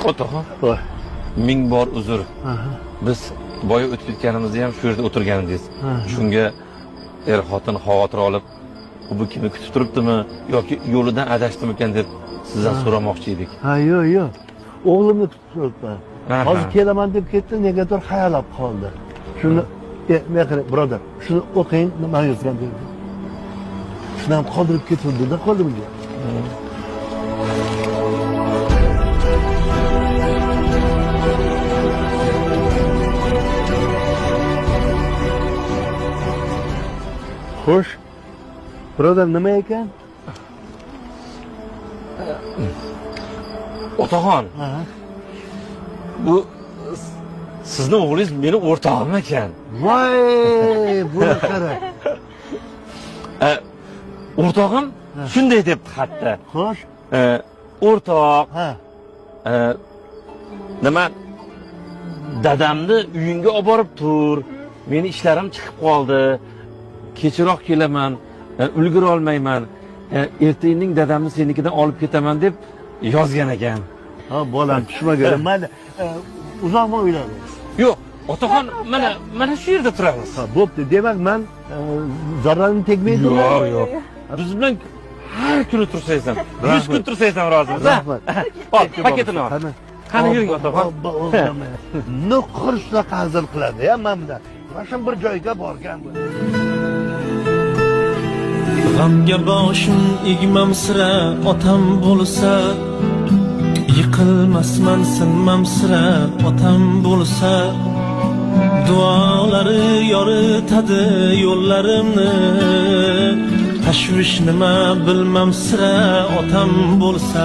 Otaxon, ming bor uzr. Biz boya o'tib ketganimizda ham shu yerda o'tirgandingiz. Shunga xotin xavotir olib, bu kimni kutib turibdimi yoki yo'lidan adashdimikan deb sizdan so'ramoqchi edik. Ha, yo'q. O'g'limni kutib turibman. Hozir kelaman deb ketdi, negadir xayolab qoldi. Shuni birodar, shuni o'qing, nima yozgan dedi. Shuni ham qoldirib ketuvdi-da qo'limga. Xo'sh, birodar nima ekan? Otaxon, bu sizni o'g'lingiz meni o'rtog'im ekan. Voy, buni qara. O'rtog'im shunday debdi hatto. Xo'sh, o'rtoq, nima dadamni uyingga olib borib tur. Meni ishlarim chiqib qoldi. Kechroq kelaman, ulgura olmayman. Ertaning dadamni senikidan olib ketaman deb yozgan ekan. Ha, bolam tushmagan. Mayli, uzoqmi uylanasiz? Yo'q, otaxon, mana shu yerda turamiz. Ha, bo'pti. Demak, men zarrarini tegmaydimi? Yo'q. Biz bilan har kuni tursangiz ham, 100 kun tursangiz ham rozimiz. Rahmat. Ol, paketini ol. Qani yuring otaxon. Nuqur shunaqa hazil qiladi-ya men bilan. Mana bir joyga borgan bu. G'amga boshim egmam sira otam bo'lsa, yiqilmasman sinmam sira otam bo'lsa, duolari yoritadi yo'llarimni, tashvish nima bilmam sira otam bo'lsa.